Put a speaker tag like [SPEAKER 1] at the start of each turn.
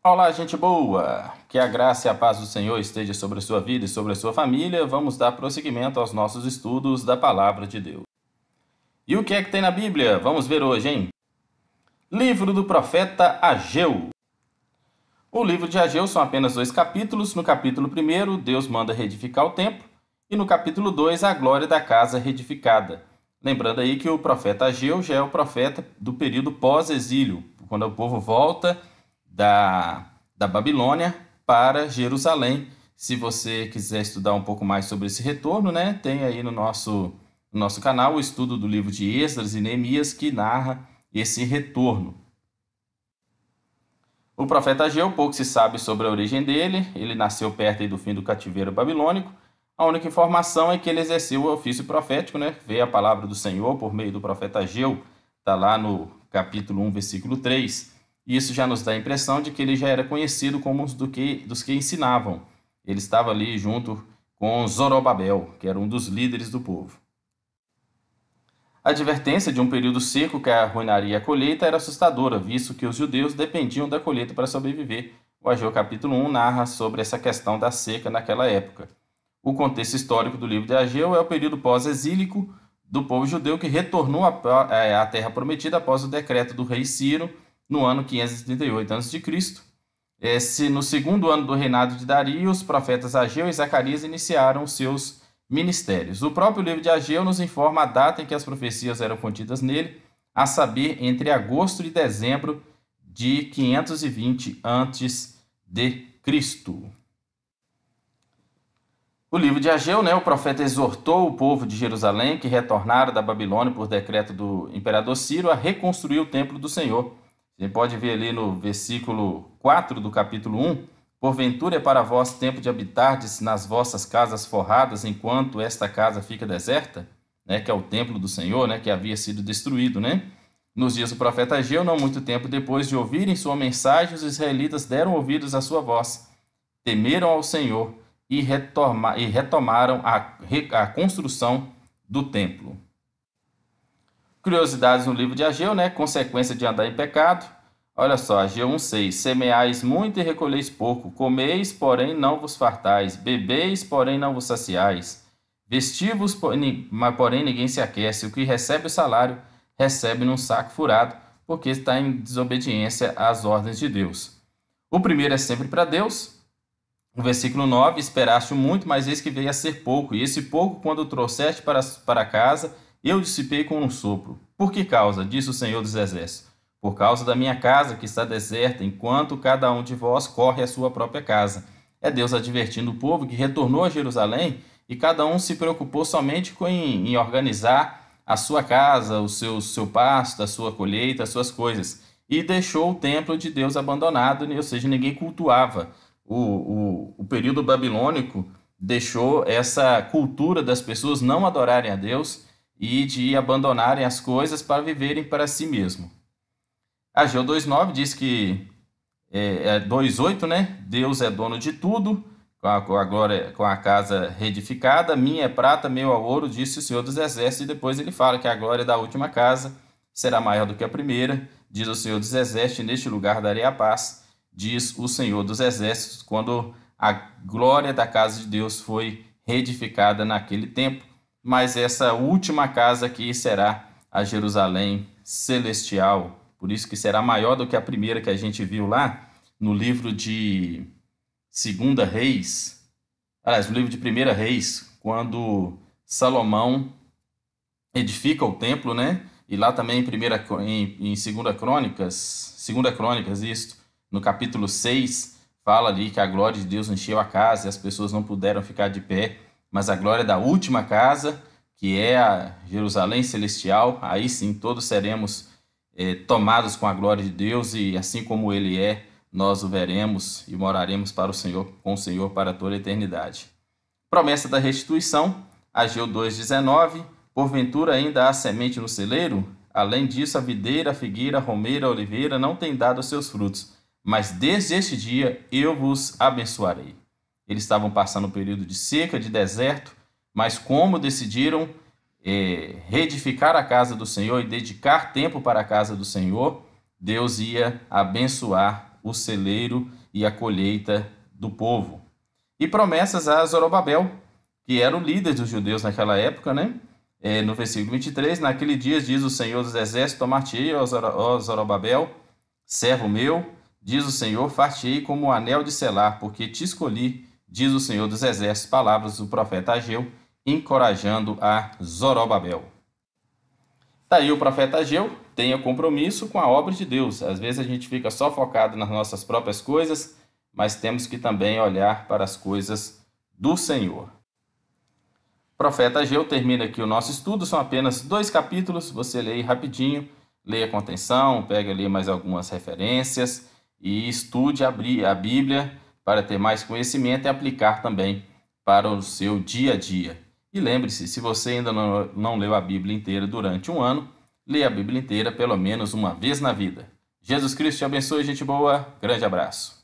[SPEAKER 1] Olá, gente boa! Que a graça e a paz do Senhor esteja sobre a sua vida e sobre a sua família. Vamos dar prosseguimento aos nossos estudos da Palavra de Deus. E o que é que tem na Bíblia? Vamos ver hoje, hein? Livro do profeta Ageu. O livro de Ageu são apenas 2 capítulos. No capítulo 1, Deus manda reedificar o templo. E no capítulo 2, a glória da casa reedificada. Lembrando aí que o profeta Ageu já é o profeta do período pós-exílio, quando o povo volta da Babilônia para Jerusalém. Se você quiser estudar um pouco mais sobre esse retorno, né, tem aí no nosso canal o estudo do livro de Esdras e Neemias que narra esse retorno. O profeta Ageu, pouco se sabe sobre a origem dele. Ele nasceu perto aí do fim do cativeiro babilônico. A única informação é que ele exerceu o ofício profético, né? Veio a palavra do Senhor por meio do profeta Ageu, está lá no capítulo 1, versículo 3. E isso já nos dá a impressão de que ele já era conhecido como dos que ensinavam. Ele estava ali junto com Zorobabel, que era um dos líderes do povo. A advertência de um período seco que arruinaria a colheita era assustadora, visto que os judeus dependiam da colheita para sobreviver. O Ageu capítulo 1 narra sobre essa questão da seca naquela época. O contexto histórico do livro de Ageu é o período pós-exílico do povo judeu que retornou à terra prometida após o decreto do rei Ciro no ano 538 a.C. No segundo ano do reinado de Dario, os profetas Ageu e Zacarias iniciaram seus ministérios. O próprio livro de Ageu nos informa a data em que as profecias eram contidas nele, a saber, entre agosto e dezembro de 520 a.C. O livro de Ageu, o profeta exortou o povo de Jerusalém, que retornaram da Babilônia por decreto do imperador Ciro, a reconstruir o templo do Senhor. A gente pode ver ali no versículo 4 do capítulo 1, porventura é para vós tempo de habitardes nas vossas casas forradas, enquanto esta casa fica deserta, que é o templo do Senhor, que havia sido destruído, Nos dias do profeta Ageu, não muito tempo depois de ouvirem sua mensagem, os israelitas deram ouvidos à sua voz, temeram ao Senhor e retomaram a construção do templo. Curiosidades no livro de Ageu, consequência de andar em pecado. Olha só, Ageu 1,6. Semeais muito e recolheis pouco, comeis, porém não vos fartais, bebeis, porém não vos saciais. Vestivos, porém ninguém se aquece. O que recebe o salário, recebe num saco furado, porque está em desobediência às ordens de Deus. O primeiro é sempre para Deus. No versículo 9, esperaste muito, mas eis que veio a ser pouco, e esse pouco, quando o trouxeste para casa, eu dissipei com um sopro. Por que causa? Disse o Senhor dos Exércitos. Por causa da minha casa, que está deserta, enquanto cada um de vós corre à sua própria casa. É Deus advertindo o povo que retornou a Jerusalém, e cada um se preocupou somente em organizar a sua casa, o seu pasto, a sua colheita, as suas coisas. E deixou o templo de Deus abandonado, ou seja, ninguém cultuava. O período babilônico deixou essa cultura das pessoas não adorarem a Deus e de abandonarem as coisas para viverem para si mesmo. Ageu 2,9 diz que 2,8, Deus é dono de tudo, com a casa reedificada, minha é prata, meu é ouro, disse o Senhor dos Exércitos, e depois ele fala que a glória da última casa será maior do que a primeira, diz o Senhor dos Exércitos, e neste lugar darei a paz, diz o Senhor dos Exércitos, quando a glória da casa de Deus foi reedificada naquele tempo. Mas essa última casa aqui será a Jerusalém celestial, por isso que será maior do que a primeira que a gente viu lá no livro de 2 Reis, aliás, no livro de 1 Reis, quando Salomão edifica o templo, E lá também em 2 Crônicas, no capítulo 6, fala ali que a glória de Deus encheu a casa e as pessoas não puderam ficar de pé, mas a glória da última casa, que é a Jerusalém celestial, aí sim todos seremos tomados com a glória de Deus, e assim como Ele é, nós o veremos e moraremos com o Senhor para toda a eternidade. Promessa da restituição, Ageu 2,19, porventura ainda há semente no celeiro? Além disso, a videira, a figueira, a romeira, a oliveira não têm dado seus frutos, mas desde este dia eu vos abençoarei. Eles estavam passando um período de seca, de deserto, mas como decidiram reedificar a casa do Senhor e dedicar tempo para a casa do Senhor, Deus ia abençoar o celeiro e a colheita do povo. E promessas a Zorobabel, que era o líder dos judeus naquela época, né? No versículo 23, naquele dia diz o Senhor dos Exércitos, tomar-te-ei, ó Zorobabel, servo meu, diz o Senhor, far-te-ei como um anel de selar, porque te escolhi, diz o Senhor dos Exércitos, palavras do profeta Ageu, encorajando a Zorobabel. Está aí o profeta Ageu, tenha compromisso com a obra de Deus. Às vezes a gente fica só focado nas nossas próprias coisas, mas temos que também olhar para as coisas do Senhor. O profeta Ageu termina aqui o nosso estudo, são apenas 2 capítulos, você lê aí rapidinho, leia com atenção, pega ali mais algumas referências e estude a Bíblia para ter mais conhecimento e aplicar também para o seu dia a dia. E lembre-se, se você ainda não leu a Bíblia inteira durante um ano, leia a Bíblia inteira pelo menos uma vez na vida. Jesus Cristo te abençoe, gente boa, grande abraço.